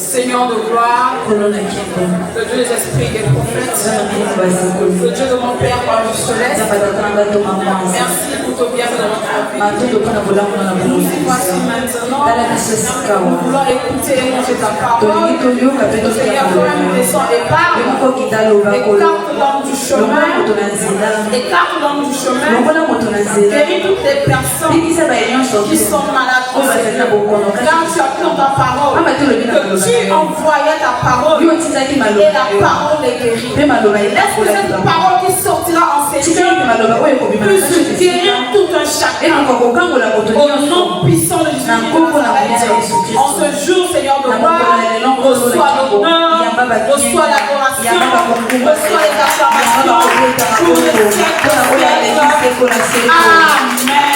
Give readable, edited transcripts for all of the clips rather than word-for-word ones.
Seigneur de gloire, le Dieu des esprits et des prophètes, le Dieu de mon Père par le céleste, merci pour ton bienfait dans notre vie. Nous y voici maintenant, nous voulons écouter et manger ta parole. Seigneur, quand nous descendons et parle, écarte l'homme du chemin, écarte l'homme du chemin, guéris toutes les personnes qui sont malades, car tu as pris dans ta parole que tu envoyais ta parole et la parole est guérie. Laisse que cette parole qui sortira en Seigneur puisse guérir tout un chacun au nom puissant de Jésus. En ce jour, Seigneur de gloire, reçois l'honneur, reçois l'adoration, reçois les acclamations pour le siècle.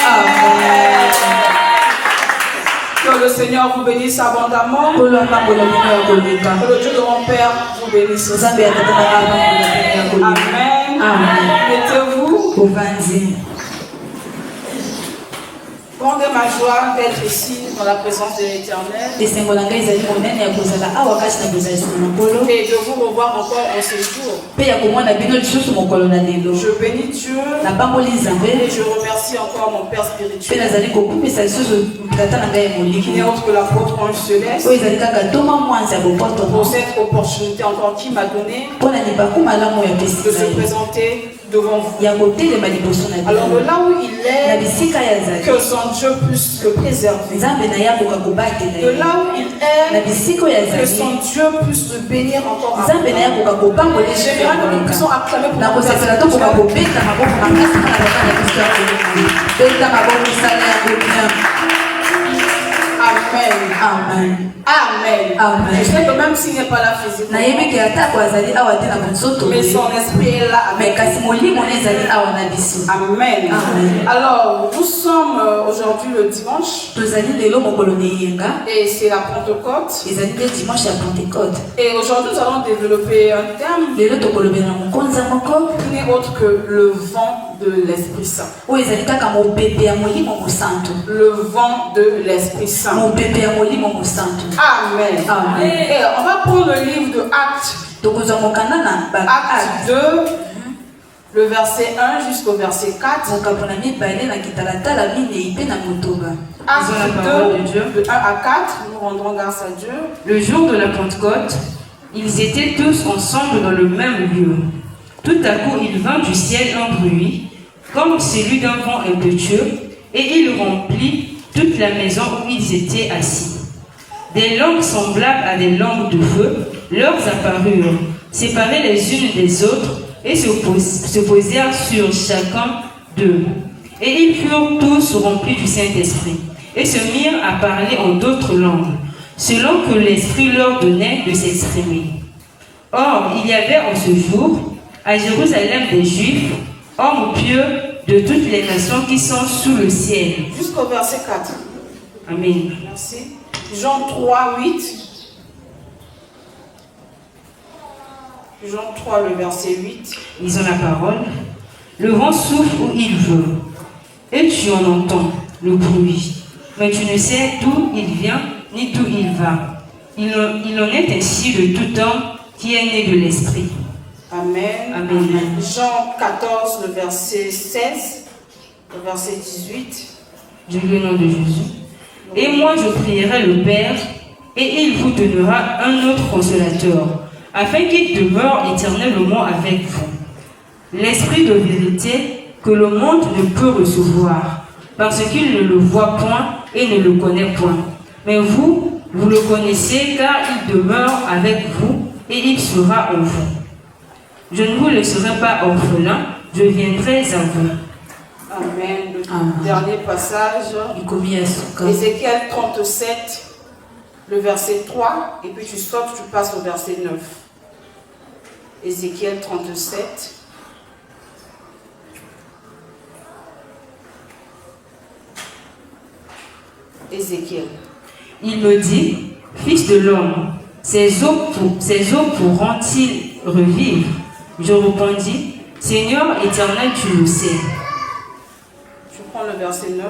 Amen. Que le Seigneur vous bénisse abondamment. Que le Dieu de mon Père vous bénisse. Amen. Mettez-vous. Grande ma joie d'être ici dans la présence de l'Éternel et de vous revoir encore en ce jour. Je bénis Dieu et je remercie encore mon Père spirituel qui n'est autre que l'apôtre Ange Céleste pour cette opportunité encore qu'il m'a donnée de se présenter devant vous. Alors de là où il est, que son Dieu puisse le préserver. De là où il est, que son Dieu puisse le bénir encore. J'aimerais que nous puissions acclamer pour Amen. Amen. Amen. Je sais que même s'il n'est pas là physiquement, mais son esprit est là avec nous. Amen. Amen. Alors, nous sommes aujourd'hui le dimanche. Et c'est la Pentecôte. Et aujourd'hui, nous allons développer un thème qui n'est autre que le vent de l'Esprit Saint. Le vent de l'Esprit Saint. Amen. Amen. Et on va prendre le livre de Actes. Acte 2, le verset 1 jusqu'au verset 4. Acte 2, de 1 à 4, nous rendrons grâce à Dieu. Le jour de la Pentecôte, ils étaient tous ensemble dans le même lieu. Tout à coup, il vint du ciel un bruit, comme celui d'un vent impétueux, et il remplit toute la maison où ils étaient assis. Des langues semblables à des langues de feu leur apparurent, séparées les unes des autres, et se posèrent sur chacun d'eux. Et ils furent tous remplis du Saint-Esprit, et se mirent à parler en d'autres langues, selon que l'Esprit leur donnait de s'exprimer. Or, il y avait en ce jour, à Jérusalem, des Juifs, hommes pieux de toutes les nations qui sont sous le ciel. Jusqu'au verset 4. Amen. Merci. Jean 3, 8. Jean 3, le verset 8. Lisons la parole. Le vent souffle où il veut, et tu en entends le bruit, mais tu ne sais d'où il vient ni d'où il va. Il en est ainsi de tout homme qui est né de l'Esprit. Amen. Amen. Jean 14, le verset 16, le verset 18. Je lis au nom de Jésus. Et moi je prierai le Père, et il vous donnera un autre consolateur, afin qu'il demeure éternellement avec vous. L'Esprit de vérité que le monde ne peut recevoir, parce qu'il ne le voit point et ne le connaît point. Mais vous, vous le connaissez, car il demeure avec vous, et il sera en vous. Je ne vous laisserai pas orphelin, je viendrai à vous. Amen. Le dernier passage, Ézéchiel 37, le verset 3, et puis tu sautes, tu passes au verset 9. Ézéchiel 37. Ézéchiel. Il me dit, fils de l'homme, ces eaux pourront-ils revivre? Je répondis, Seigneur éternel, tu le sais. Je prends le verset 9.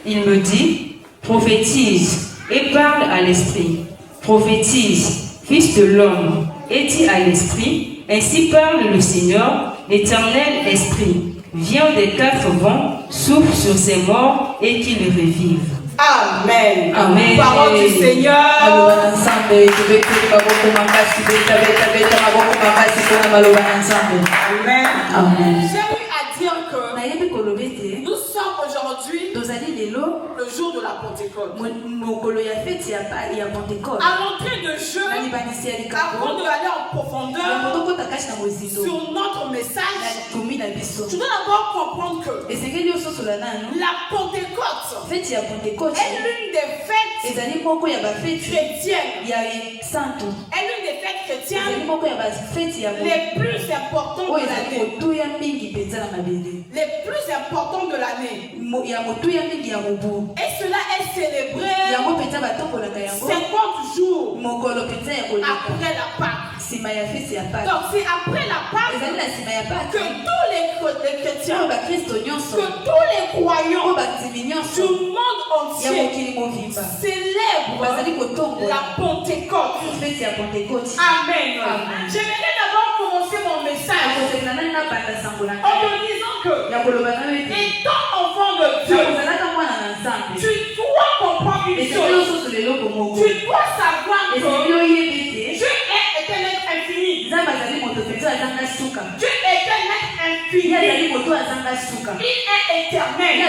Il me dit, prophétise et parle à l'esprit. Prophétise, fils de l'homme, et dis à l'esprit, ainsi parle le Seigneur, l'Éternel Esprit. Viens des 4 vents, souffle sur ces morts et qu'ils revivent. Amen. Amen. Parole du Seigneur. Amen. Amen. J'ai eu à dire que nous sommes aujourd'hui le jour de la Pentecôte. À l'entrée de jeu, avant d'aller en profondeur sur notre message, tu dois d'abord comprendre que la Pentecôte est l'une des fêtes chrétiennes. Est l'une des fêtes chrétiennes les plus importantes de l'année. Les plus importantes de l'année. Et cela est célébré 50 jours après la Pâque. Donc c'est après la Pâque que tous les chrétiens, que tous les croyants du monde entier célèbrent la Pentecôte. Amen. J'aimerais d'abord commencer mon message en te disant que étant enfant de Dieu, tu dois comprendre une chose. Tu dois savoir que Dieu est éternel infini. Dieu est éternel infini. Il est éternel. Et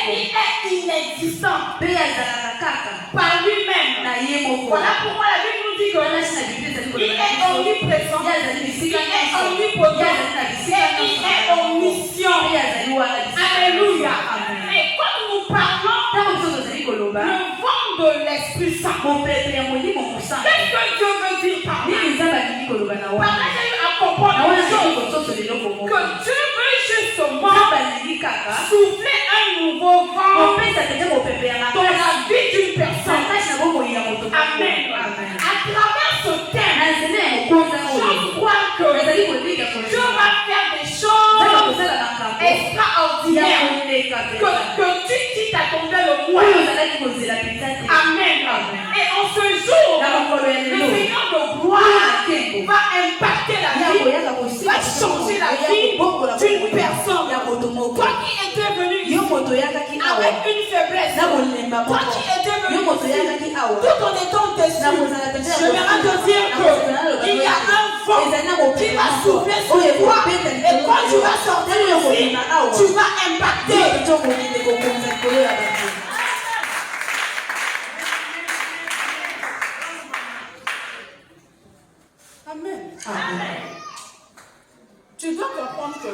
il est inexistant par lui-même. Voilà pourquoi la Bible nous dit que il est omniprésent, il est omnipotent et il est omniscient. Alléluia. Et quand nous parlons le vent de l'Esprit Saint, qu'est-ce que Dieu veut dire par là? Par là, j'ai eu à comprendre une chose, que Dieu veut justement souffler un nouveau vent dans la vie d'une personne. Amen. À travers ce thème, je crois que Dieu va faire des choses extraordinaires que tu quittes à tomber le mois. Amen. Et en ce jour, le Seigneur de gloire va impacter la vie, va changer la vie d'une personne. Toi qui étais venu avec une faiblesse, toi qui étais venu tout en étant déçu, j'aimerais te dire qu'il y a un vent qui va souffler sur toi et quand tu vas sortir ici, tu vas impacter. Amen. Tu dois comprendre que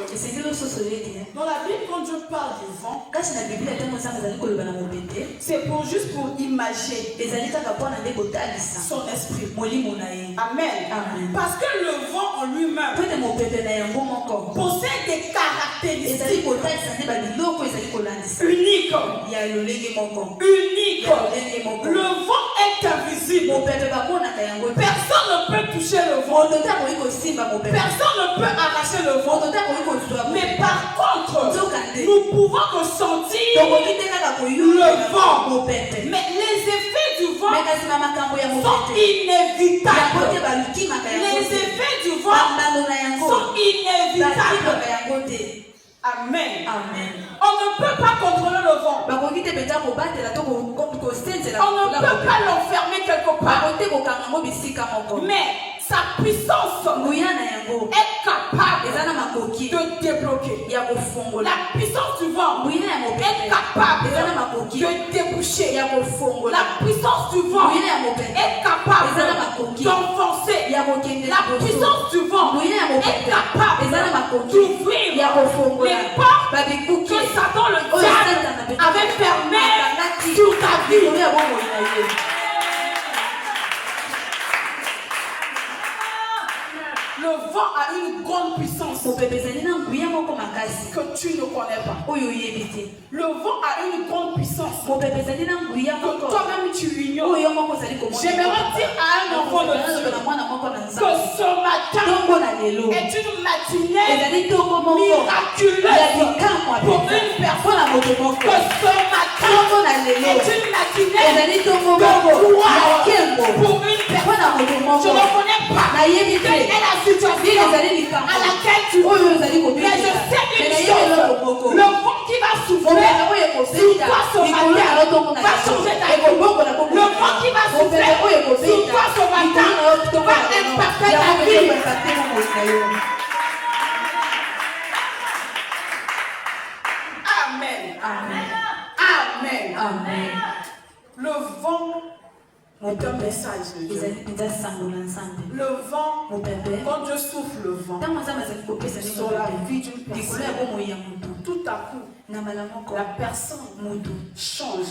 dans la Bible, quand Dieu parle du vent, c'est juste pour imager son esprit. Amen. Parce que le vent en lui-même possède des caractéristiques uniques. Le vent est invisible. Personne ne peut toucher le vent. Personne ne peut arracher le vent. Mais par contre, nous pouvons ressentir le vent. Mais les effets du vent sont inévitables. Les effets du vent sont inévitables. Amen. On ne peut pas contrôler le vent. On ne peut pas l'enfermer quelque part. Mais sa puissance est capable de débloquer. La puissance du vent est capable de déboucher. La puissance du vent est capable d'enfoncer. La puissance du vent est capable d'ouvrir les portes que Satan le diable avait fermées sur ta vie. Le vent a une grande puissance. que tu ne connais pas. Le vent a une grande puissance que toi-même tu ignores. J'aimerais dire à un enfant de Dieu que ce matin est une matinée miraculeuse pour une personne. Que ce matin est une matinée de gloire pour une personne. Je ne connais pas quelle est la situation à laquelle tu es. Mais je sais une chose, le vent qui va souffler sur toi ce matin va changer ta vie. Le vent qui va souffler sur toi ce matin va impacter ta vie. Amen. Amen. Amen. Amen. Le vent est un message de Dieu. Le vent, quand Dieu souffle le vent sur la vie d'une personne, tout à coup, la personne change.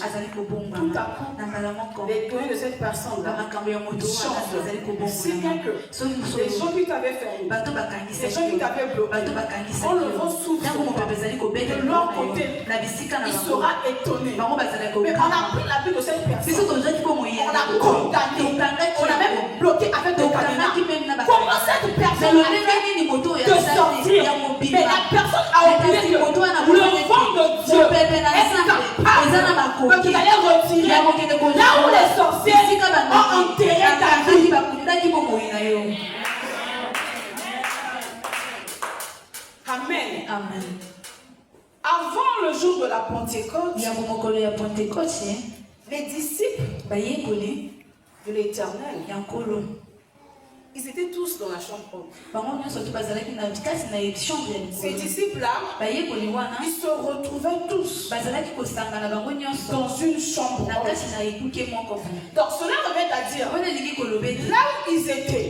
Tout à coup, les données de cette personne-là changent. Si bien que les gens qui t'avaient fermé, les gens qui t'avaient bloqué, quand le vent souffle de leur côté, il sera étonné. Mais on a pris la vie de cette personne, on l'a condamné, on a même bloqué avec des cadenas. Comment cette personne a fait de sortir? Mais la personne a oublié que le vent de Dieu est capable d'aller retirer là où les sorciers ont enterré ta vie. Amen. Amen. Avant le jour de la Pentecôte, les disciples de l'Éternel, ils étaient tous dans la chambre haute. Ces disciples-là, ils se retrouvaient tous dans une chambre haute. Donc cela revient à dire, là où ils étaient,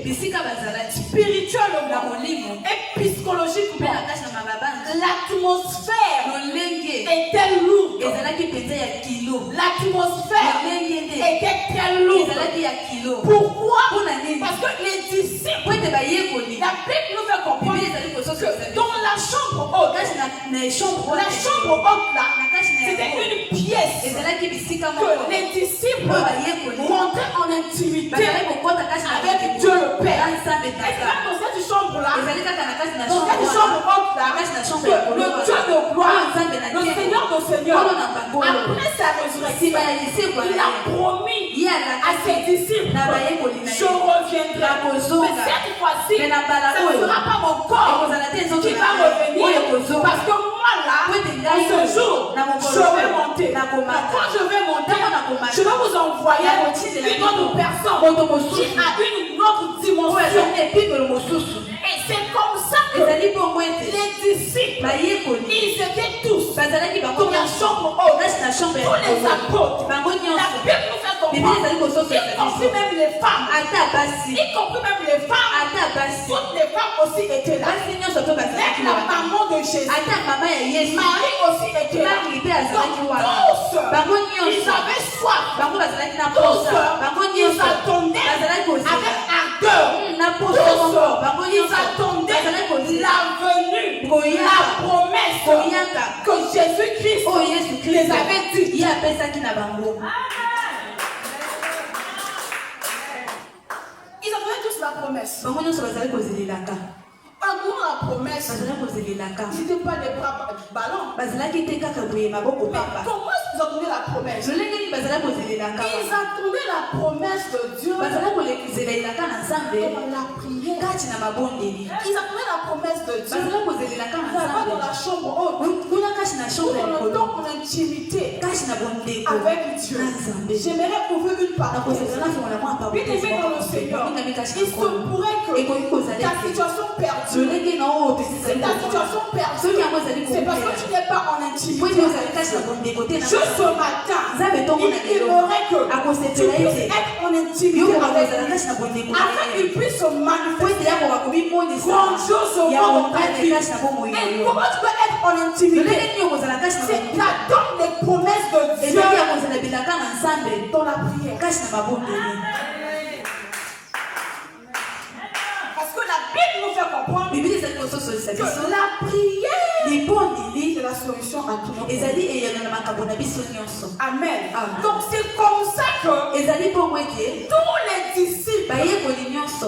spirituellement et psychologiquement, l'atmosphère était lourde. L'atmosphère était très lourde. Pourquoi? Parce que les disciples, la Bible nous fait comprendre que dans la chambre haute, là, c'était une pièce que les disciples rentraient en intimité avec Dieu le Père. Et c'est dans cette chambre-là, que le Dieu de gloire, le Seigneur de Seigneur, après sa résurrection, il a promis à ses disciples, je reviendrai. Mais cette fois-ci, ce ne sera pas mon corps qui va revenir. Parce que moi là, en ce jour, je vais monter. Quand je vais monter, je vais vous envoyer une autre personne qui a une autre dimension. Et c'est comme ça que les disciples, ils étaient tous dans la chambre haute. Tous les apôtres. La Bible nous fait comprendre, y compris même les femmes. Toutes les femmes aussi étaient là. Même la maman de Jésus, Marie aussi était là. Tous, ils avaient soif. Tous, ils attendaient avec ardeur. Tous, ils attendaient la venue, la promesse que Jésus-Christ les avait dit. Ils attendaient tous la promesse. En nous, la promesse, ce n'était pas des bras ballants. Mais comment est-ce qu'ils attendaient la promesse? Ils attendaient la promesse de Dieu dans la prière. Ils attendaient la promesse de Dieu dans la chambre haute, dans le temps en intimité avec Dieu. J'aimerais ouvrir une parenthèse. Bien-aimé dans le Seigneur, il se pourrait que ta situation perdue, c'est ta situation perdue, c'est parce que tu n'es pas en intimité. Juste ce matin, il aimerait que tu puisses être en intimité avec lui, afin qu'il puisse se manifester grandiosement dans ta vie. Et comment tu peux être en intimité? C'est la donne des promesses de Dieu dans la prière. Parce que la Bible nous fait comprendre que la prière c'est la solution à tout nos problèmes. Amen. Donc c'est comme ça que tous les disciples,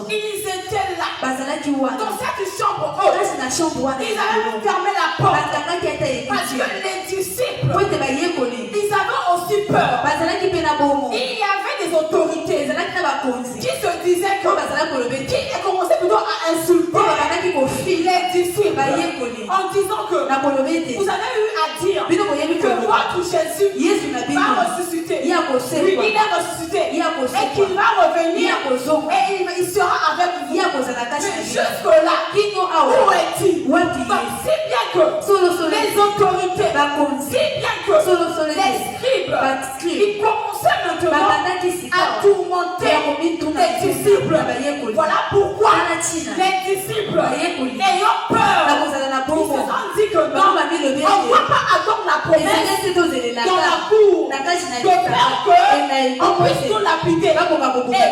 ils étaient là. Dans cette chambre haute, ils avaient fermé la porte. Parce que les disciples, ils avaient aussi peur. Il y avait des autorités qui se disaient que, qui commençaient plutôt à insulter les disciples en disant que vous avez eu à dire que votre Jésus va ressusciter. Oui, il est ressuscité. Et qu'il va revenir. Et il sera avec vous. Mais jusque-là, où est-il? Donc, si bien que les autorités, si bien que les scribes, ils commençaient maintenant à tourmenter les disciples. Voilà pourquoi les disciples, ayant peur, ils se sont dit que non, on ne va pas attendre la promesse dans la cour de peur qu'on puisse nous lapider. Et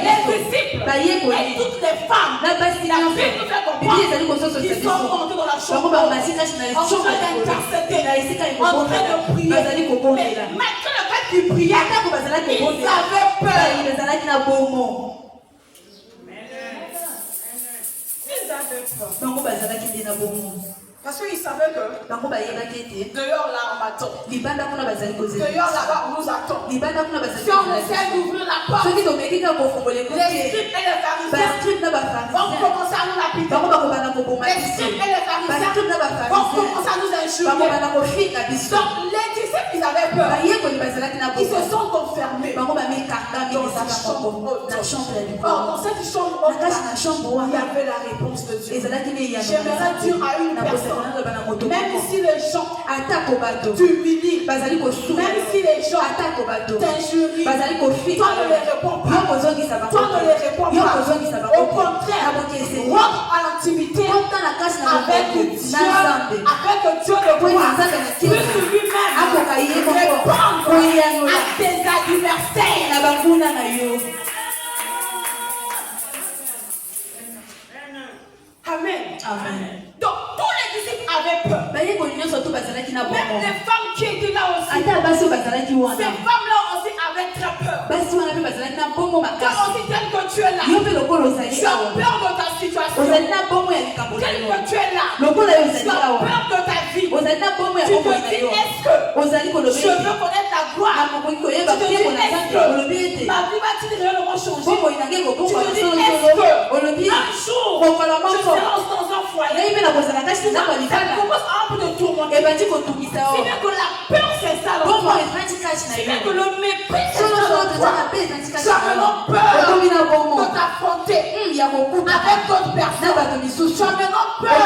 les disciples et toutes les femmes, la Bible nous fait comprendre qu'ils sont rentrés dans la chambre en train d'intercéder, en train de prier. Mais malgré le fait qu'ils priaient, ils avaient peur. Ils avaient peur. Parce qu'ils savaient que dehors là on m'attend. Dehors là-bas on nous attend. Si on essaie d'ouvrir la porte, les scribes et les pharisiens vont commencer à nous lapider. Les scribes et les pharisiens vont commencer à nous injurier. Donc les disciples ils avaient peur. Ils se sont enfermés dans la chambre haute. Or dans cette chambre haute il y avait la réponse de Dieu. J'aimerais dire à une personne, même si les gens t'humilient, même si les gens t'injurient, toi ne les réponds pas. Au contraire, rentre à l'intimité avec Dieu, de gloire, plus lui-même répondre à tes adversaires. Amen. Donc tous les disciples avaient peur. Même les femmes qui étaient là aussi. Ces femmes-là aussi avaient très peur. Car aussi tel que tu es là, tu as peur de ta situation. Tel que tu es là, tu as peur de ta vie. Tu te dis, est-ce que je veux connaître la gloire? Tu te dis, est-ce que ma vie va-t-il réellement changer? Tu te dis, est-ce que un jour je serai dans un foyer? Ça commence un peu de tourmenter. C'est bien que la peur c'est ça. C'est bien que le mépris c'est ça. Tu as maintenant peur de t'affronter avec d'autres personnes. Tu as maintenant peur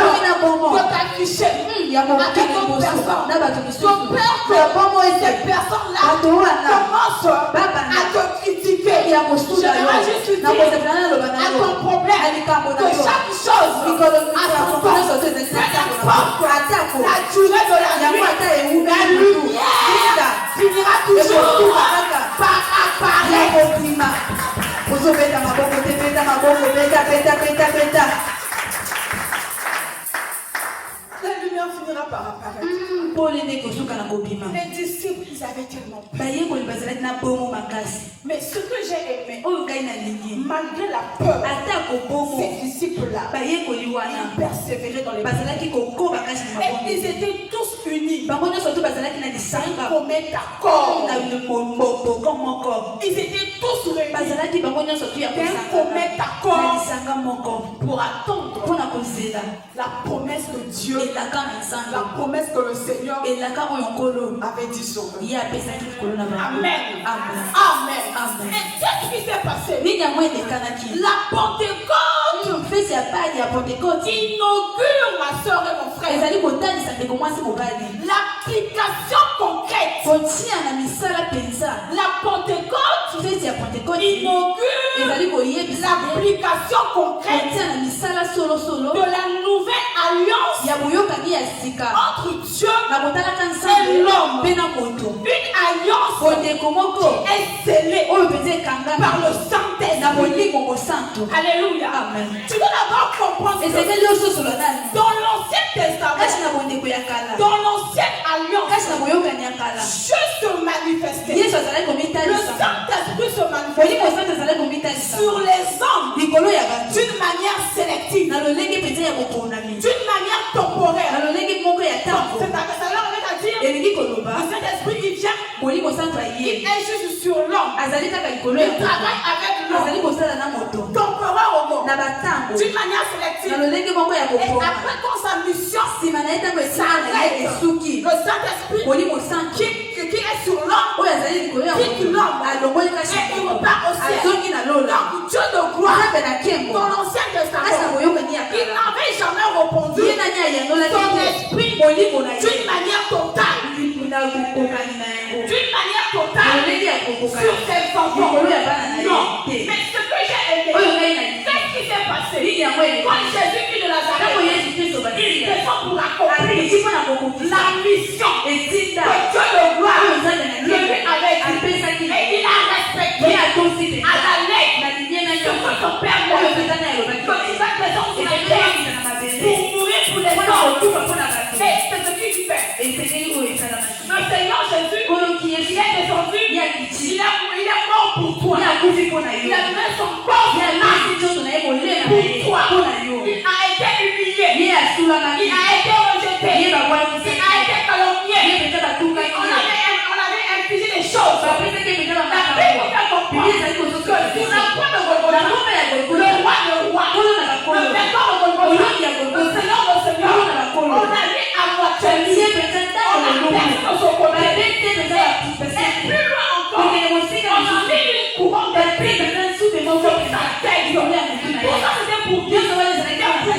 de t'afficher avec d'autres personnes. Tu as peur que ces personnes-là commencent à te critiquer. J'aimerais juste dire à ton problème que chaque chose a son temps. La durée de la nuit, la lumière finira toujours par apparaître. La lumière finira par apparaître. Les disciples, ils avaient tellement peur. Mais ce que j'ai aimé, malgré la peur, ces disciples-là, ils persévéraient dans les peurs. Et ils étaient tous unis. Ils commet d'accord. Ils étaient tous réunis. Ils commet d'accord pour attendre la promesse de Dieu, la promesse que le Seigneur avait dit sur eux. Amen. Amen. Et qu'est-ce qui s'est passé? La Pentecôte inaugure, ma soeur et mon frère, l'application concrète. La Pentecôte inaugure l'application concrète de la nouvelle alliance entre Dieu et l'homme. Une alliance qui est scellée par le Saint-Esprit. Alléluia. Amen. Tu dois d'abord comprendre que dans l'Ancien Testament, dans l'Ancienne Alliance, Dieu se manifestait. Le Saint-Esprit se manifestait sur les hommes d'une manière sélective, d'une manière temporaire. C'est-à-dire, le Saint-Esprit il vient, il agit sur l'homme, il travaille avec l'homme temporairement, d'une manière sélective. Et après quand sa mission s'arrête, le Saint-Esprit qui est sur l'homme quitte l'homme et il repart au ciel. Donc Dieu de gloire dans l'Ancien Testament, il n'avait jamais répondu son esprit d'une manière totale, sur ses enfants. Non, mais ce que j'ai aimé, qu'est-ce qui s'est passé quand Jésus vit de Nazareth, il descend pour accomplir la mission que Dieu de gloire lui avait dit. Et il a respecté à la lettre ce que son père lui a dit, que il va descendre sur la terre pour mourir pour les hommes. Et c'est ce qu'il fait. Le Seigneur Jésus, il est descendu, il est mort pour toi. Il a donné son corps pour toi. Il a été humilié. Il a été rejeté. Il a été calomnié. On avait infligé des choses. La Bible fait comprendre que sur la croix de Golgotha, le roi de rois, le vainqueur de Golgotha, le Seigneur de seigneurs, on a mis à moitié lui. On a perdu de son côté. Et plus loin encore, on a mis une couronne d'épines sur sa tête. Tout ça c'était pour dire que toi, tu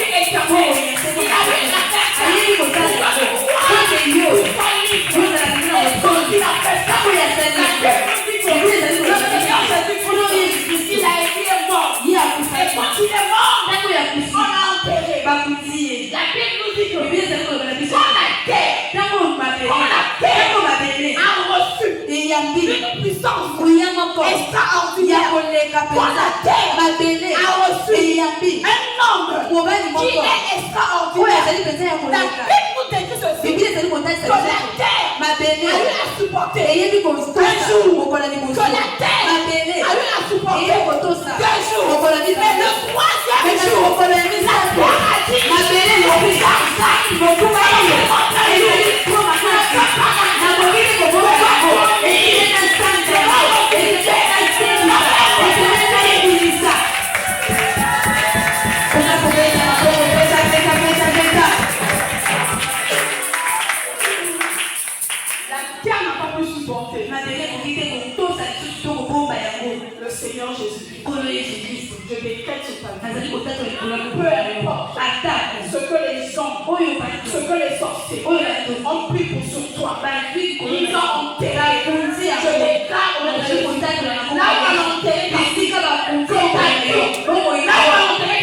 es sa vie éternelle. Il avait la tête pour que tu sois libre. Il a fait ça pour les Seigneurs. Il a été mort. Et quand il est mort, on l'a enterré. La Bible nous dit que quand la terre a reçu une puissance extraordinaire, quand la terre a reçu un homme qui est extraordinaire, la Bible nous dit ceci, que la terre a eu à supporter un jour, que la terre a eu à supporter 2 jours, mais le 3e jour, la terre a dit le Seigneur Jésus-Christ. Je décrète sur ta vie. Peu importe ce que les gens, ce que les sorciers ont pris pour sur toi, ils ont enterré. Je déclare au nom de Jésus. Là où on a enterré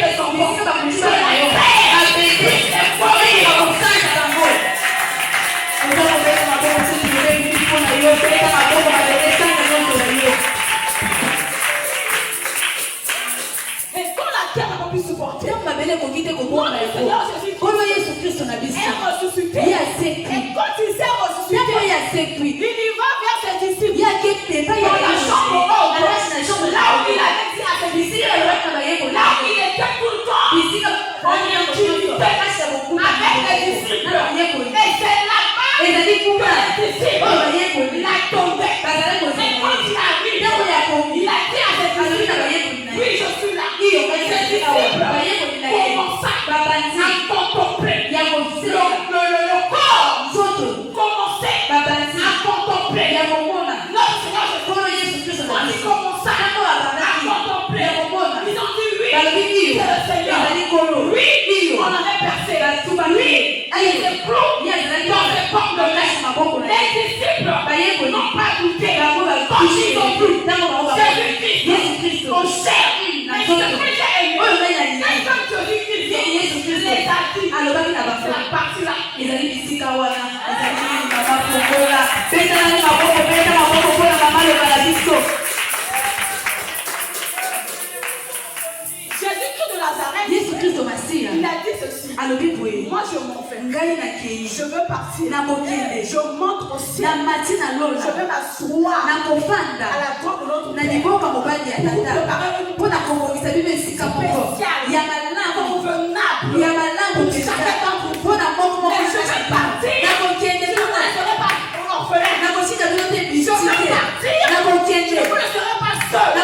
tes enfants, supporter. Le Seigneur Jésus est ressuscité. Et quand il s'est ressuscité, il y va vers ses disciples dans la chambre haute, là où il avait dit à ses disciples, là où il était tout le temps en intimité avec les disciples. Et c'est là-bas que les disciples l'a tombé. Et quand il arrive, il a dit à ses disciples, oui, je suis là. Et ses disciples commencent à contempler le corps, commençait à contempler notre Seigneur Jésus. Quand ils commençaient à contempler, ils ont dit oui, c'est le Seigneur. Oui, on avait percé. Oui, il était flou dans les portes de l'air. Les disciples n'ont pas douté. Quand ils ont vu Jésus-Christ au ciel, mais ce que j'ai aimé, c'est quand Jésus-Christ les a dit, c'est la partie là. Pesa na maboko, pesa maboko, pesa maboko, pesa maboko, Je vais m'asseoir à la droite de l'autre père pour préparer une place spéciale, convenable pour chacun d'entre vous. Et je vais partir. Je ne serai pas orphelin. Je vais partir. Je ne serai pas seul. Mais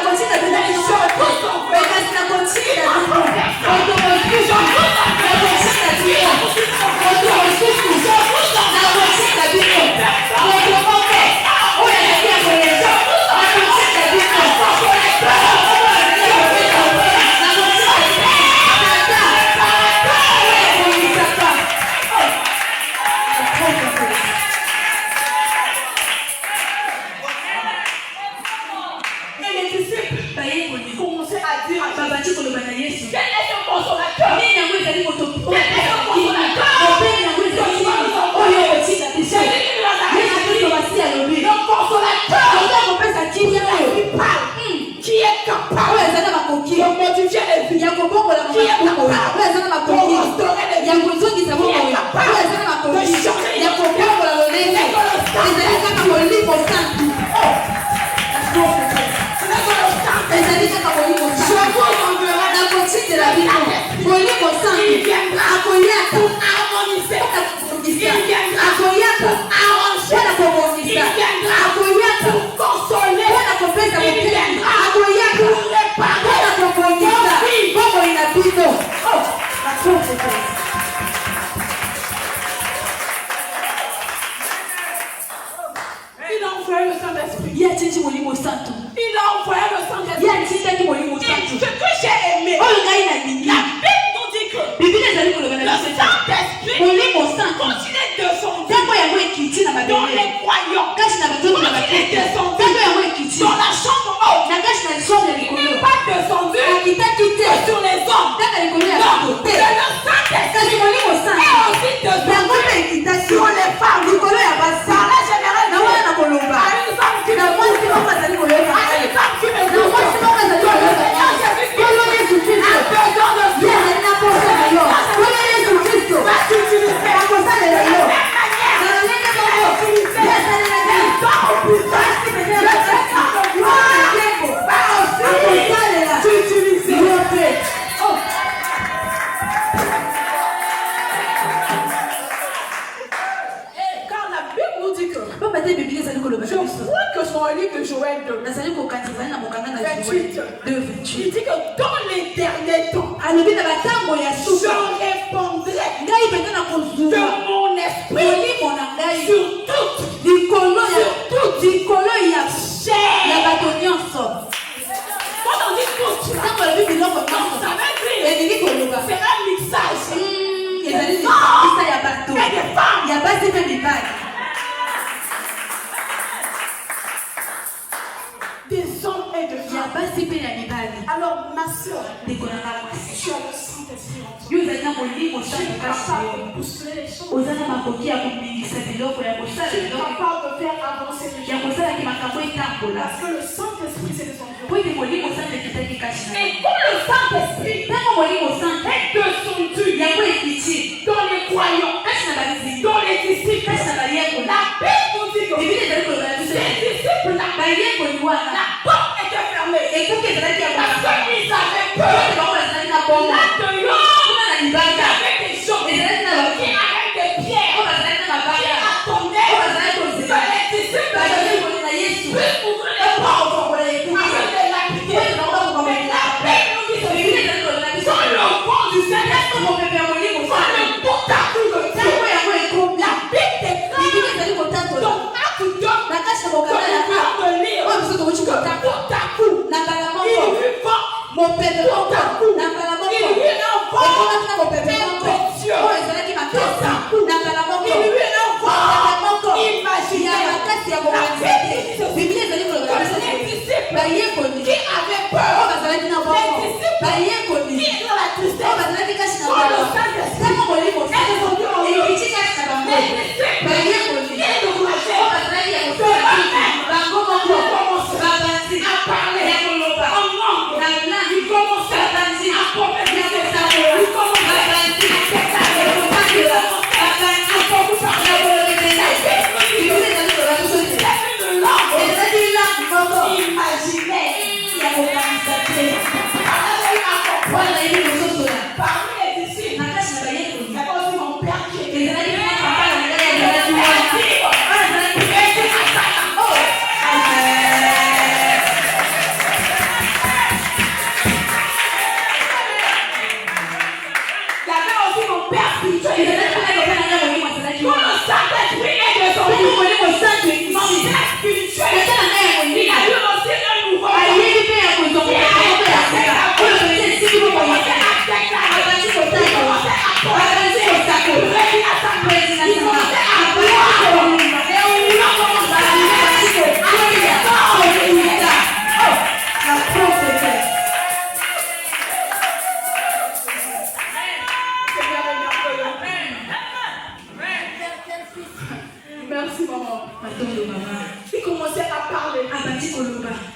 je vous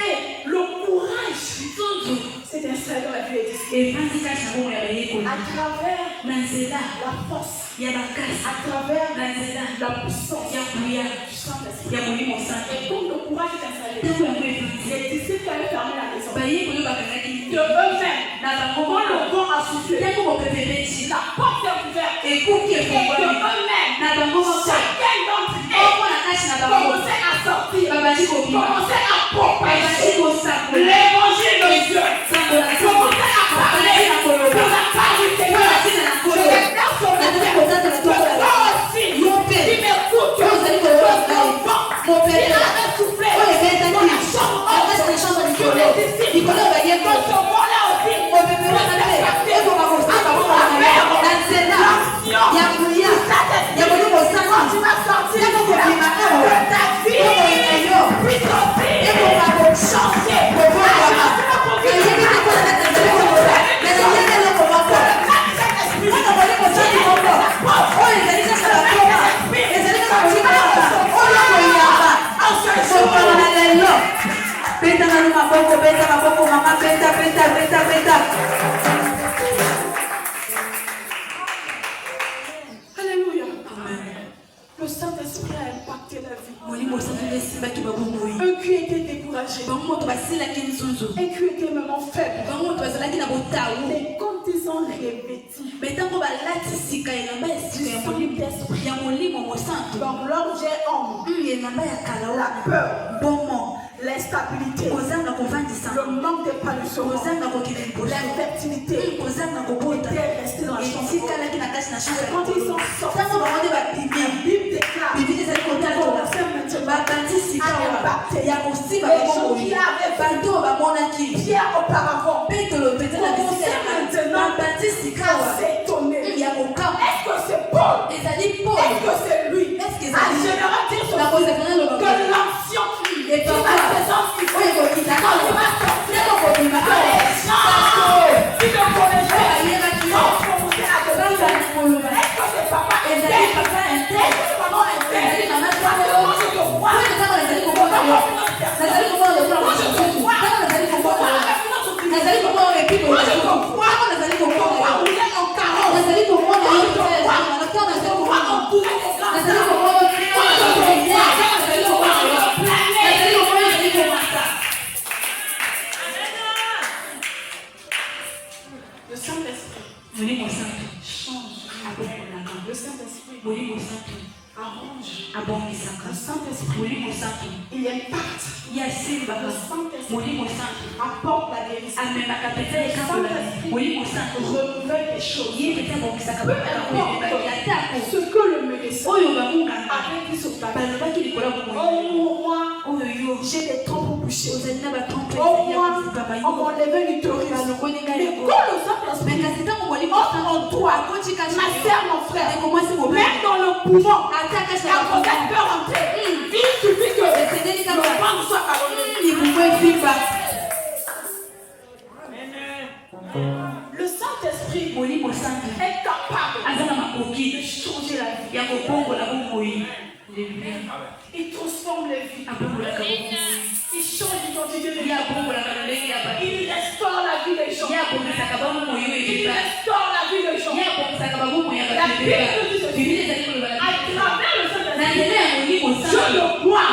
Et le courage s'est installé dans la vie des disciples. À travers la force, à travers la puissance du Saint-Esprit. Et comme le courage est installé, les disciples avaient fermé la maison. De eux-mêmes, quand le vent a soufflé, la porte est ouverte. Et de eux-mêmes, chacun d'entre eux commençait à sortir, commençait à propager l'évangile de Dieu, commençait à parler pour la part du Seigneur. Je déclare sur le terre que toi aussi, qui m'écoute, mon père, il avait soufflé dans la chambre de Dieu, les disciples, dans ce mot-là aussi, Alléluia. Le Saint-Esprit a impacté la vie. Eux qui étaient découragés. Et qui étaient même faibles. Et quand ils ont revêtu dans leur j'ai homme, la peur, l'instabilité, le manque d'épanouissement, l'infertilité étaient restés dans la chambre. Quand ils sont sortis, la Bible déclare qu'ils commençaient maintenant à impacter les gens qui avaient Pierre auparavant, commençaient maintenant à s'étonner. Est-ce que c'est Paul? Est-ce que c'est lui? J'aimerais dire que l'ancien et qui va présence ici, quand il va sortir, que les gens qui ne connaissent pas vont commencer à demander est-ce que c'est papa un tel? Est-ce que c'est maman un tel? Parce que moi je te vois, moi je te vois, le Saint-Esprit change. Le Saint-Esprit arrange. Le Saint-Esprit il impacte. Le Saint-Esprit apporte la guérison. Le Saint-Esprit renouvelle les choses. Peu importe ce que le médecin avait dit sur ta vie. Oh moi, j'ai des trompes bouchées. Oh moi, on m'a enlevé l'utérus. Mais quand le Saint-Esprit entre en toi, ma sœur, mon frère, même dans le poumon, la grossesse peut rentrer. Il suffit que le ventre soit ballonné. Le Saint-Esprit est capable de changer la vie. Il transforme les vies. Il change l'identité des gens. Il restaure la vie des gens. Il restaure la vie des gens. La Bible dit ceci. À travers le Saint-Esprit, je le vois.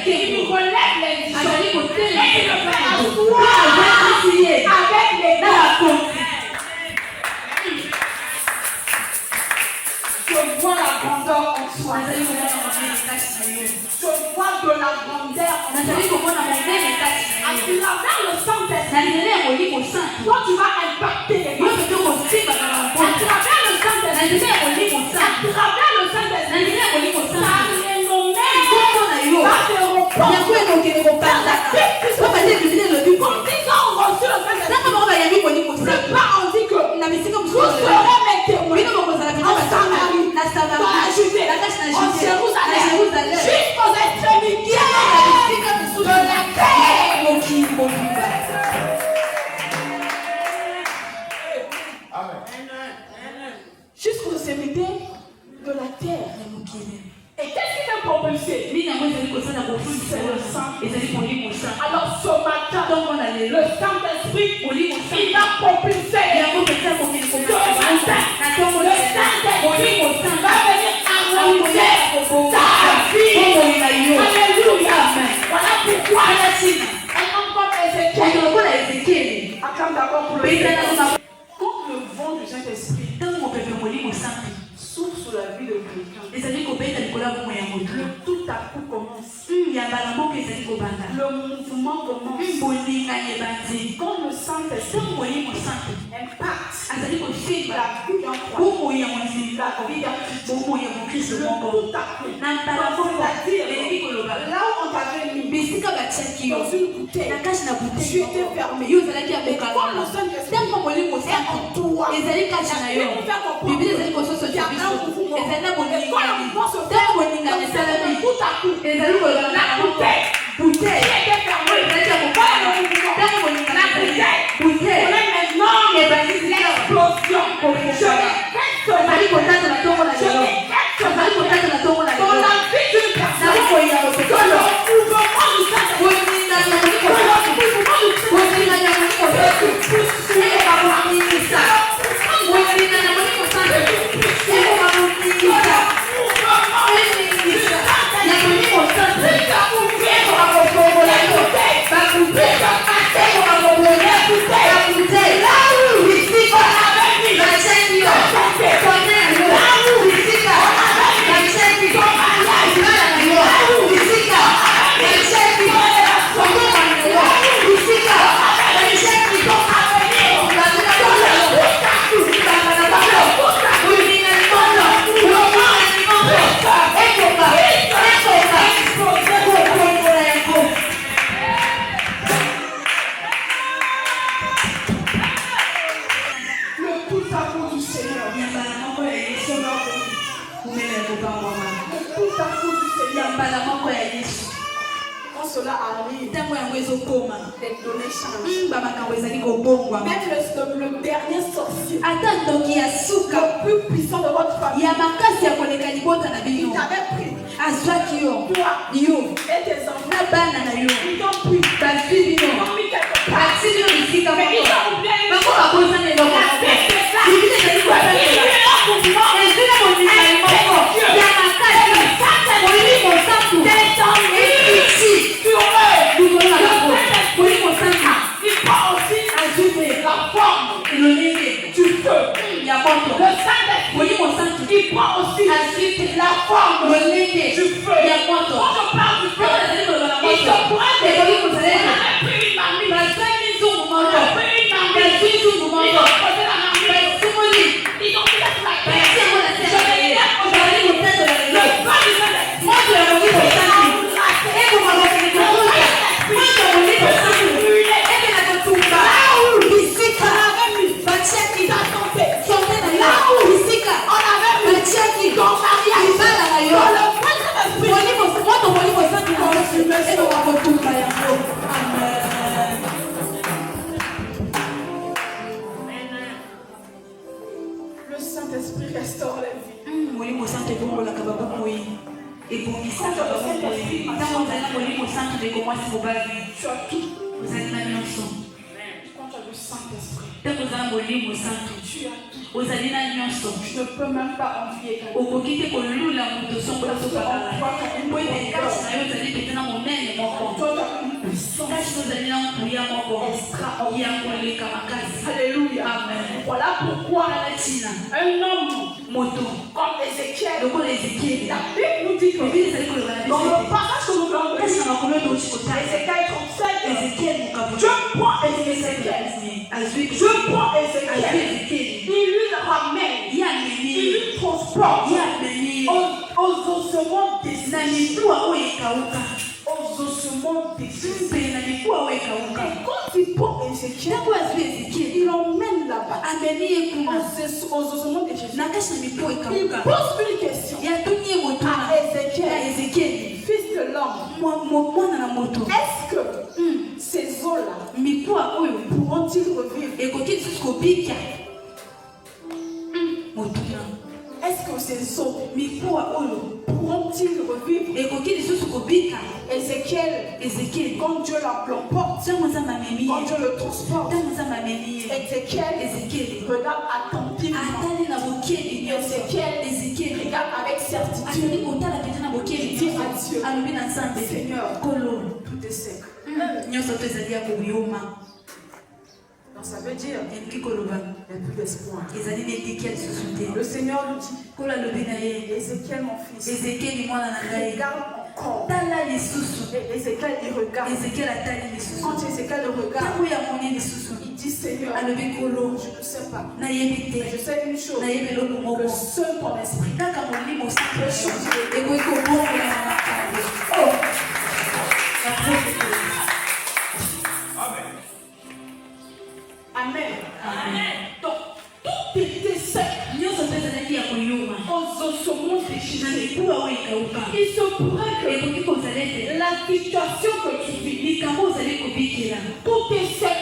Il nous relève les gens. Et il le fait asseoir avec les gars. Je vois la grandeur en soi. Je vois de la grandeur en soi. À travers le Saint-Esprit, toi tu vas impacter les gens. À travers le Saint-Esprit, ta renommée va te reprendre. Quand ils ont reçu le Saint-Esprit, c'est pas on dit que vous serez mes témoins en Samarie, dans la Judée, en Jérusalem, jusqu'aux extrémités de la terre. Jusqu'aux extrémités de la terre. Et qu'est-ce qui t'a propulsé? C'est le sang. Alors ce Le Saint-Esprit, il va propulser. Le Saint-Esprit va venir harmoniser ta vie. Alléluia. Voilà pourquoi un homme comme Ézéchiel acclame d'abord pour le Seigneur. Quand le vent du Saint-Esprit souffle sur la vie de quelqu'un, le tout à coup commence. Le mouvement commence. Quand le Saint-Esprit impacte la vie d'un croyant, la vie d'un chrétien, le tout à coup, c'est-à-dire là où on t'avait mis dans une bouteille, tu étais fermé. Et quand le Saint-Esprit est en toi, il va faire comprendre qu'il y a un mouvement. Et quand le mouvement se fait, tout à coup, la bouteille qui était fermée, la bouteille, on est maintenant l'explosion. Dans la vie d'une personne, que le mouvement du quand cela arrive, les données changent. Même le dernier sorcier, le plus puissant de votre famille, il t'avait pris toi et tes enfants, ils t'ont pris, ils t'ont mis quelque part, mais ils t'ont oublié la tête de ça. La forme du feu. Le Saint-Esprit, il prend aussi la forme du feu. Quand je parle du feu, il se pourrait que on a pris une mamie, on a pris une mamie, ils ont posé la mamie, ils ont fait la tête. Je vais dire aujourd'hui, le feu du le Saint-Esprit restaure la vie. Tu as tout. Quand tu as le Saint-Esprit, tu as tout. Je ne peux même pas envier quelqu'un. Alléluia. Voilà pourquoi un homme comme Ézéchiel, la Bible nous dit que dans le passage que nous avons lu, Ézéchiel 37, je prends Ézéchiel, il lui ramène, il lui transporte aux ossements dessus. Aux ossements dessus. Et quand il prend Ézéchiel, il l'emmène là-bas. Aux ossements de Jésus. Il pose une question à Ézéchiel, fils de l'homme. Est-ce que ces eaux-là pourront-ils revivre? Est-ce que ces eaux pourront-ils revivre? Ézéchiel quand Dieu l'emporte, quand Dieu le transporte, Ézéchiel regarde attentivement. Ézéchiel regarde avec certitude. Il dit à Dieu, Seigneur, tout est sec. Donc ça veut dire qu'il n'y a plus d'espoir. Le Seigneur lui dit, Ézéchiel mon fils, regarde encore. Et Ézéchiel il regarde. Quand Ézéchiel le regarde, il dit Seigneur, je ne sais pas, mais je sais une chose, que seul ton esprit peut changer. Amen. Amen. Donc, tout était sec. Aux ossements déchirés. Il se pourrait que la situation que tu vis, tout est sec.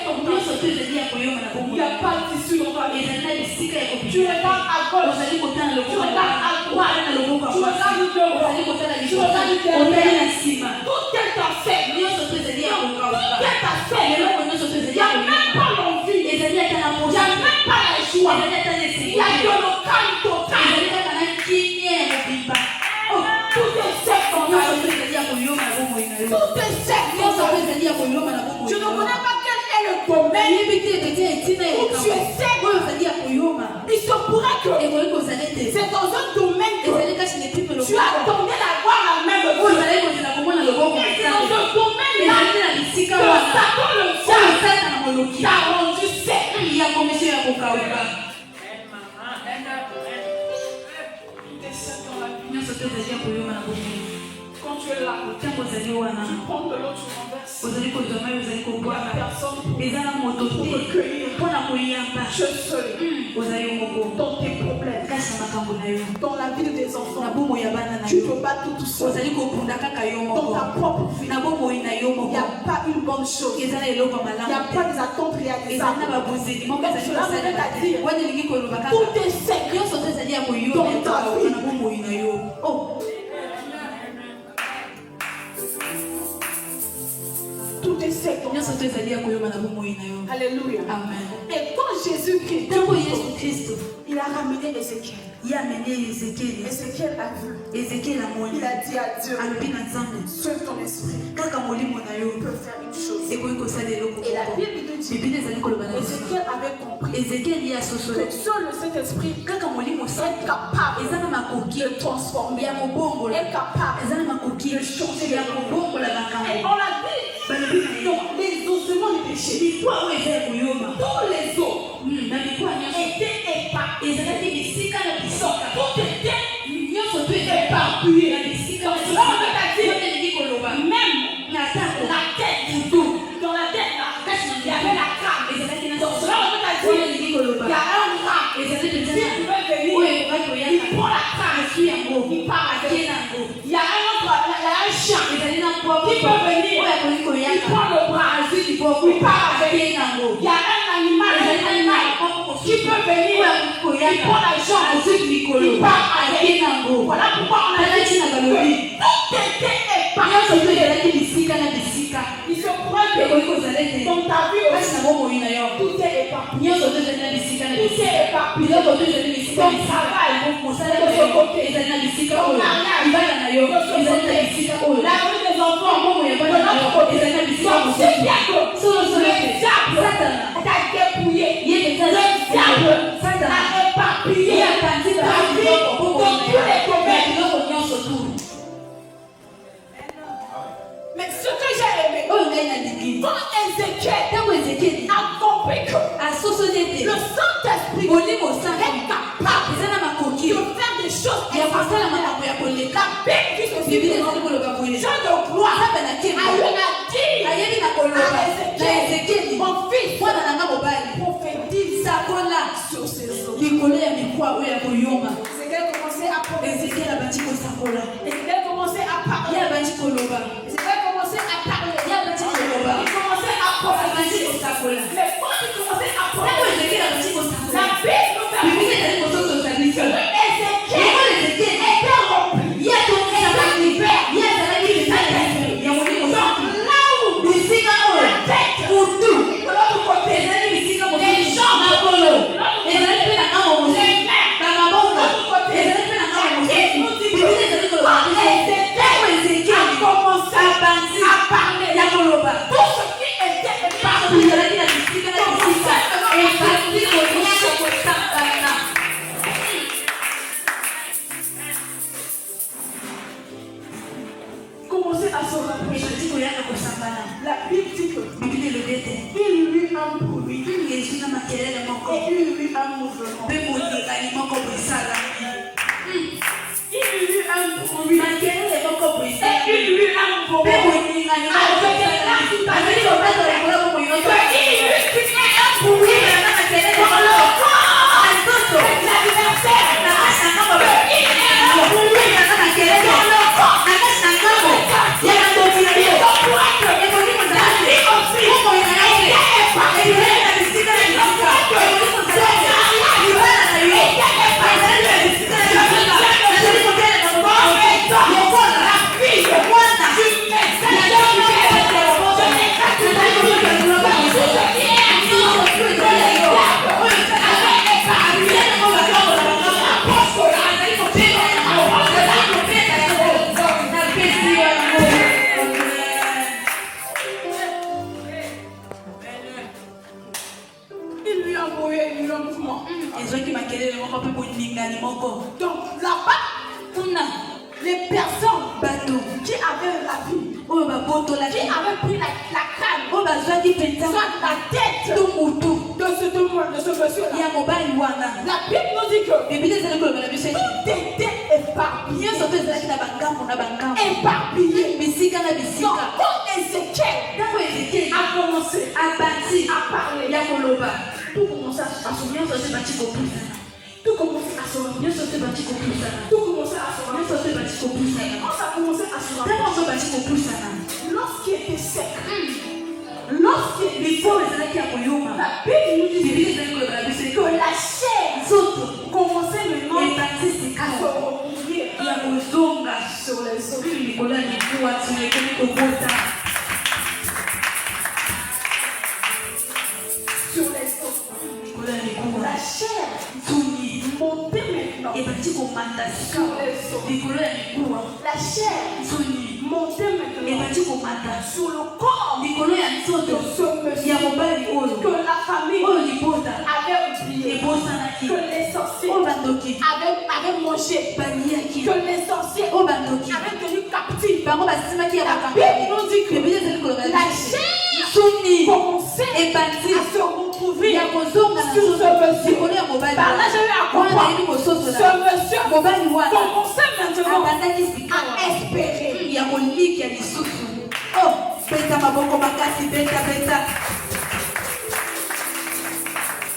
Il n'y a pas de tissu dans ta vie. Tu regardes à gauche, tu regardes à droite, tu regardes devant, tu regardes derrière. Tout est en sec. Tout est en sec. Il n'y a même pas l'envie. Il n'y a même pas la joie. Il y a de l'occasion total. Tout est sec dans ta vie. Tout est sec dans ta vie. Je ne connais pas quel est le domaine où tu es sec. Il se pourrait que c'est dans un domaine que tu attendais d'avoir la main de Dieu. Et c'est dans un domaine là que Satan le diable t'a rendu sec. Quand tu es là, tu prends de l'eau, tu renverses. Il n'y a personne pour recueillir. Je seul. Dans tes problèmes, dans la vie de tes enfants, tu te bats tout seul. Dans ta propre vie, il n'y a pas une bonne chose. Il n'y a pas des attentes réalisables. Donc cela me fait à dire, tout est sec dans ta vie. Tout est sec. Alléluia. Amen. Et quand Jésus-Christ, il a ramené Ézéchiel. Ézéchiel a vu. Il a dit à Dieu, seul ton esprit peut faire une chose. Et la Bible nous dit, Ézéchiel avait compris que seul le Saint-Esprit est capable de transformer, est capable de changer. Et on l'a dit, donc les ossements du péché, tous les os étaient éparpillés. Tout était éparpillé. Donc cela veut dire, même la tête, dans la tête là, il y avait la crâne. Donc cela veut dire, il y a un rat. Si tu veux venir, il prend la crâne, il part avec. Il y a un autre, un chien qui peut venir, il prend le bras, il part avec. Il y a un animal qui peut venir, il prend la jambe, il part avec. Voilà pourquoi on a dit tout était éparpillé. Il se pourrait que dans ta vie tout est éparpillé. Tout est éparpillé. Ton travail, de ce côté, ton mariage, de ce côté, la vie des enfants, de l'autre côté. Donc c'est bien que le diable t'a dépouillé. Le diable t'a éparpillé. Ta vie dans tous les domaines. Mais ce que j'ai aimé, quand Ézéchiel a compris que le Saint-Esprit est capable de faire des choses extraordinaires. La Bible dit ceci, Jean de gloire a eu à dire à Ézéchiel, mon fils, prophétise sur ces eaux. Ézéchiel commençait à prophétiser. Ézéchiel commençait à parler. Ézéchiel commençait à parler. Il commençait à prophétiser. Mais quand il commençait à prophétiser, la Bible nous fait que Ézéchiel était rempli. Donc là, Bible le bête. Il y eut un bruit. Yesu na makelele moko. Et il y eut un mouvement. Pe monikani moko brisala. Il y eut un bruit. Makelele moko Et brisala. il y eut un Pe mouvement. monikani moko brisala. Azali kobeto likolo moko yoto. Il y eut un bruit. Na makelele Dans moko. le corps Azoto. de l'adversaire. Na kasa ngabo. Il y eut un bruit. Na makelele. Dans le corps. Na kasa ngabo. Ya ndoki na yo. E koni mozali. Moko ina yo. E koni na bisika na bisika. E koni mozali. Libala na yo. Azali na bisika na bisika. Azali kokele na moko. Yokola. Mwana. Il lui a envoyé un mouvement. Ezoki makelele moko pe boningani moko. Donc là-bas, Kuna les personnes bato qui avaient la vie, oyo babotola qui avaient pris la canne, oyo bazwaki mpenza soit la tête to mutu de ce monsieur-là. ya mobali wana. La Bible nous dit que Biblia ezali koloba na biso ete tout était éparpillé. nyonso mpe ezalaki na bangambo na bangambo Éparpillé. bisika na Donc, bisika. quand Ézéchiel Ntango Ezekieli a commencé abandi à parler, ya koloba tout commençait à se nyonso mpe bati kopusana, Tout commençait à se nyonso mpe bati kopusana, Tout commençait à se nyonso mpe bati kopusana. Quand ça commençait à se Ntango mpe bati kopusana, lorsqu'il était sec, lorsqu'il était bifo ezalaki ya koyoma. la Bible nous dit Biblia ezali koloba na biso ete que la chair nzoto commençait maintenant ebandi à se sikawa recouvrir ya kozonga sur les os. likolo ya mikuwa tino ekomi kobota Sur les os. likolo ya mikuwa. La chair Tuni montait maintenant ebandi komanda sur sikawa les os. likolo ya mikuwa. La chair Tuni montait maintenant ebandi komanda sur le corps likolo ya de nzoto ce monsieur ya mobali oyo que la famille oyo libota avait oublié, ebosanaki, que les sorciers oyo bandoki avaient mangé, baliaki, que les sorciers oyo bandoki avaient tenu captifs. bango basimaki ya La bakanga. Bible nous dit que Biblia ezali koloba na la biso chair tuni commençait ebandi à se recouvrir ya kozonga na sur ce monsieur. likolo ya mobali Par là, j'ai eu à wana comprendre. nayebi kososola Ce monsieur mobali wana commençait maintenant abandaki à sikawa espérer. ya koliki ya lisusu. Oh, beta maboko makasi, beta beta.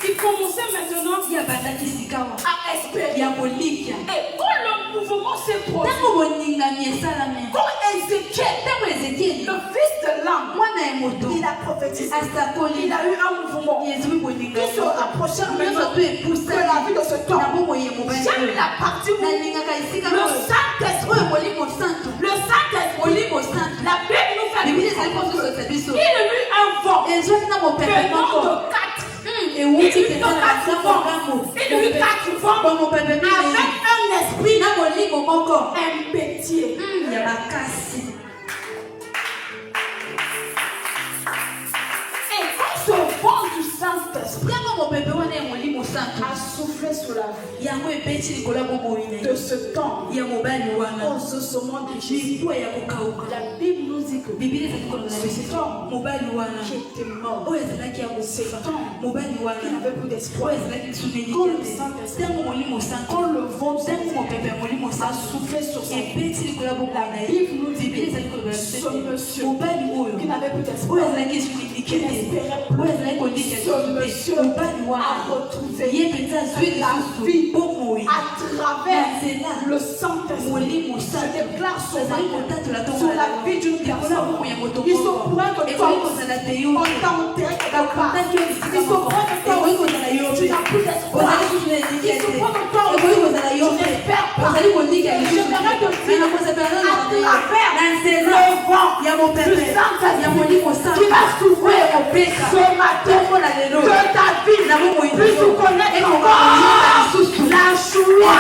Il commençait maintenant Ya bandaki sikawa à espérer. ya koliki. Et quand le mouvement s'est produit, Tango boningani esalami, quand Ézéchiel, tango Ezekieli le fils de l'âme, mwana ya moto il a prophétisé, asakoli il a eu un mouvement yezu boningani qui se rapprochait nyonso maintenant to de epusa la vie de ce na temps. bomoi ya mobali J'aime oyo. la partie où nalingaka esika le oyo Saint-Esprit, molimo santo le Saint-Esprit, molimo santo la Bible nous fait biblia ezali kozososa biso il a eu un vent ezwaki na mopepe venant moko de quatre. ewuti Il penza na basango a eu quatre vents ba mopepe avec minei un esprit na molimo moko impétueux. ya makasi. Et quand ce vent du Saint-Esprit ntango mopepe wana ya molimo santo a soufflé sur la vie yango ebeti likolo ya bomoi na de ye ce temps, ya mobali wana en ce moment de Jésus, mikuwa ya kokauka. la Bible nous dit que biblia ezali koloba na biso mobali wana qui était mort, oyo ezalaki ya kosefa mobali qui wana n'avait plus d'espoir, oyo ezalaki sunelike Quand le te Saint-Esprit- ntango molimo santo quand le vent du ntango mopepe ya molimo a santo soufflé sur son vie, ebeti likolo ya bomoi na ye Bible nous dit biblia ezali koloba na ce biso monsieur mobali oyo qui n'avait plus oyo d'espoir, ezalaki sunelike te oyo ezalaki kolika ce monsieur mobali a wana retrouvé ye mpenza azwi lisusu bomoi à travers nzela le Saint-Esprit. molimo Je santo déclare ce azali matin kotatola sur la vie d'une likolo ya personne. bomoi ya moto Il se moko pourrait que toi, ekoki kozala te yo on t'a enterré quelque part. bakundaki yo bisika Il se moko pourrait que toi, ekoki kozala yo tu te n'as plus d'espoir. ozali susu na eliki Il te se pourrait que toi, ekoki kozala yo tu te n'espères pas. ozali kolika lisusu J'aimerais te me dire, nakosepela à nano travers na nzela le vent ya mopepe du Saint-Esprit ya molimo santo qui va s'ouvrir oyo ekopeka ce matin tomona lelo que ta vie na bomoi puisse connaître ekoka koyoka lisusu la joie.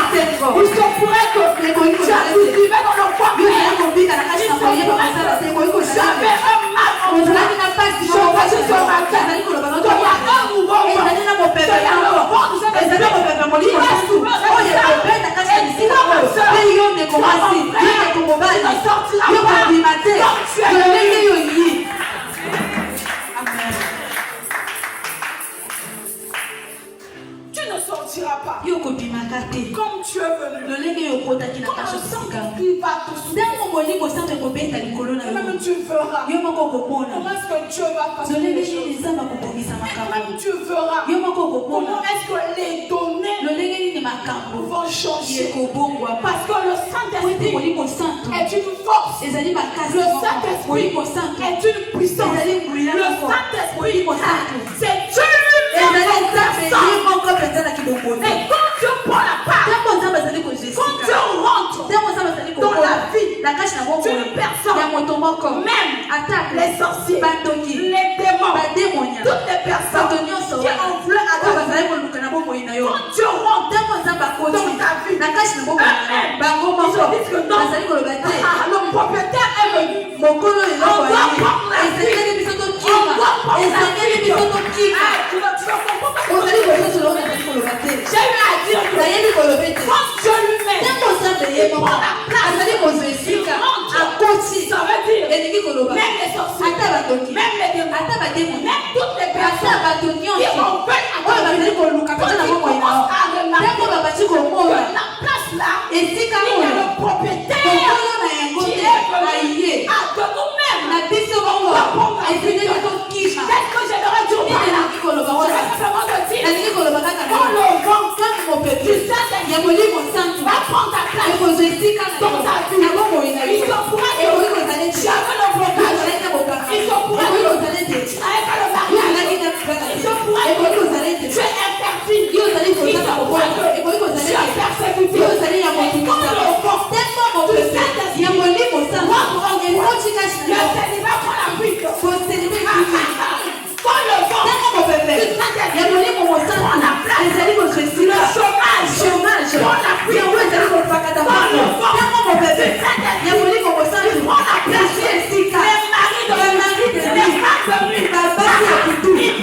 Il se pourrait que tu vivais dans le coin. yozali kobika na kati na koyeba kosala te ekoki kozala J'avais un mal en moi. ozalaki na pasi Je vois ce matin. ezali koloba Il y a un mouvement. ezali na mopepe Il y a le vent du Saint-Esprit. ezali na mopepe molimo santu oyo ekobeta kati na bisika oyo mpe yo ndeko mwasi yo ndeko mobali yo kobima te yo ndenge yo yi Même tu verras. Comment est-ce que Dieu va passer les choses? Même tu verras. Comment est-ce que les données vont changer? Parce que le Saint-Esprit est une force. Le Saint-Esprit est une puissance. Le Saint-Esprit, c'est Dieu lui-même. Et quand Dieu prend la part, quand Dieu rentre dans la vie d'une personne, même les sorciers, les démons, toutes les personnes qui ont voulu adorer, quand Dieu rentre dans ta vie, ils se disent que non, le propriétaire est venu. On doit prendre la vie. On doit prendre la vie. Tu vas j'ai eu à dire que quand Dieu lui-même il prend la place, ça veut dire même les sorciers, même les démons, même toutes les personnes qui ont fait la place là, il y a le propriétaire qui est venu de nous-mêmes. On va prendre la vie. Qu'est-ce que j'aimerais dire par là? Je vais simplement te dire, quand le vent du Saint-Esprit va prendre ta place dans ta vie, il se pourra que jamais le blocage, il se pourra que avec le mariage, il se pourra que tu es infertile, il se pourra que tu es persécuté. Et quand le vent du Saint-Esprit va prendre le célibat prend la fuite. Quand le vent du Saint-Esprit prend la place, le chômage prend la fuite. Quand le vent du Saint-Esprit prend la place, les maris de nuit, les femmes de nuit, ils prennent la fuite. Quand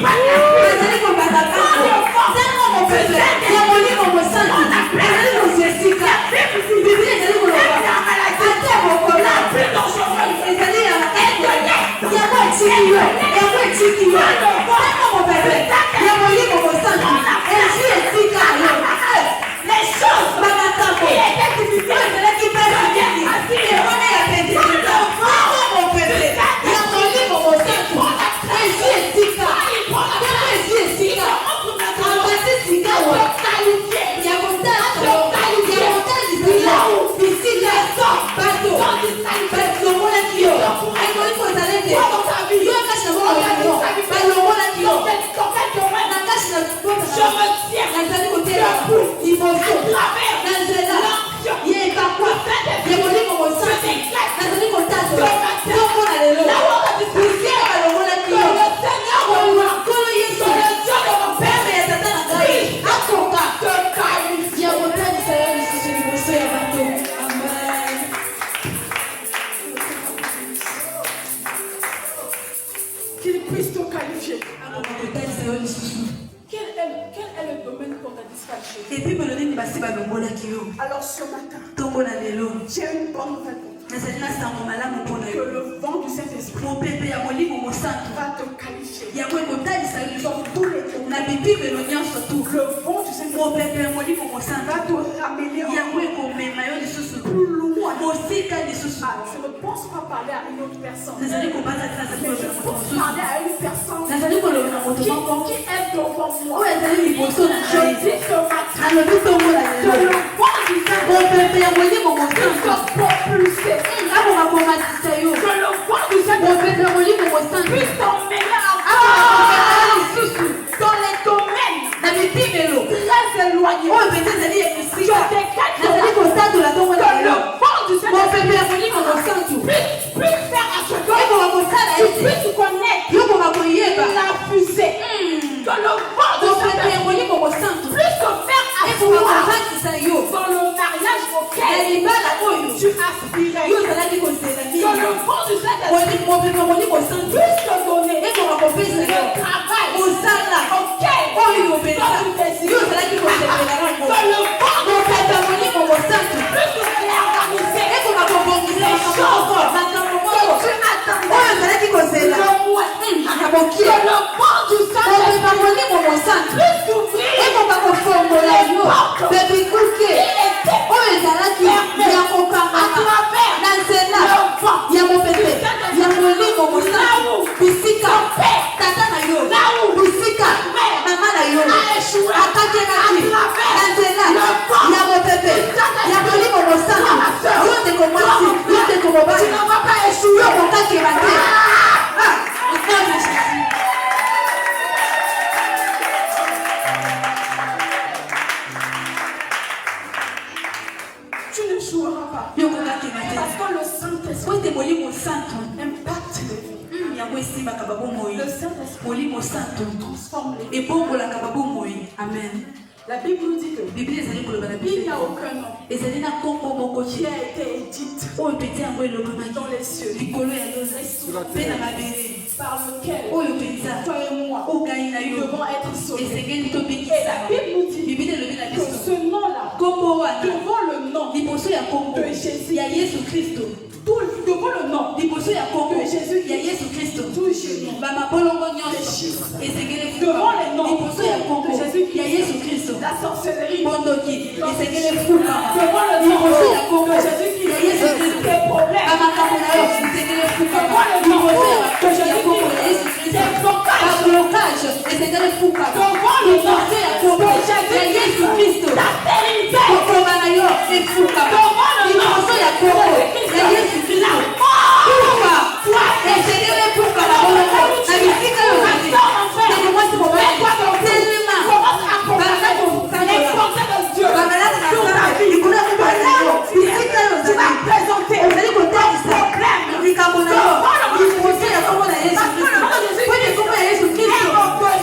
le vent du Saint-Esprit prend la Alors ce matin, j'ai une bonne nouvelle pour toi. Que le vent du Saint-Esprit va te qualifier dans tous les domaines. Le vent du Saint-Esprit va te ramener plus loin. Je ne pense pas parler à une autre personne, mais je pense parler à une personne qui est devant moi. Je dis ce matin que le vent du Saint-Esprit te propulser. Que le vent du Saint-Esprit puisse t'emmener dans les domaines très éloignés. Je décale que le vent du Saint-Esprit puisse faire à ce que tu puisses connaître la fusée. Que le vent du Saint-Esprit puisse te faire asseoir dans le mariage auquel tu aspirais. Que le vent du Saint-Esprit puisse te donner le travail auquel tu désires. Que le vent du Saint-Esprit puisse te réorganiser les choses que tu attendais. Le mois. Que le vent du Saint-Esprit puisse t'ouvrir les portes qui étaient fermées à travers le vent. misato transforme les ebongolaka babomoi. Amen. La Bible nous dit que Bible ezali koloba na il Bible n'y a aucun nom ezali na nkombo moko qui a été édite oyo peti yango elobamaki dans les cieux likolo ya lola mpe na mabele par lequel oyo penza toi et moi oyo ngai na nous yo devons être sauvés. esengeli Et tobikisa. la Bible nous dit Bible elobi na que biso ce nom-là, nkombo wana devant le nom liboso ya nkombo de Jésus, ya yesu kristo devant le nom liboso ya nkombo de Jésus, ya yesu kristo tout génie, bamabolongo nyonso esengeli devant les noms liboso ya nkombo de Jésus, ya yesu kristo la sorcellerie, bondoki esengeli fuka devant le liboso ya nom nkombo de Jésus qui ya yesu kristo tes problèmes, bamakambo na yo esengeli fuka devant le nom liboso de ya Jésus nkombo ya yesu qui kristo tes blocages, bablocage esengeli fuka devant le nom liboso ya nkombo de ya yesu Jésus, kristo ta stérilité, kokonga na yo efuka liboso ya nkombo ya yesu kristo fuka esengeli fuka na boloko na bisika yo kati ndenge mwasi mobali telema bazala kokangola bazala kokanga likolo ya mobali na yo bisika yo ozali kotalisa likambo na yo liboso ya nkombo na yesu kristo po likombo ya yesu kristo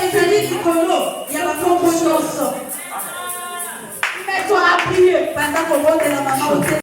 ezali likolo ya bakombo nyonso mets-toi à prier. banda kobondela mama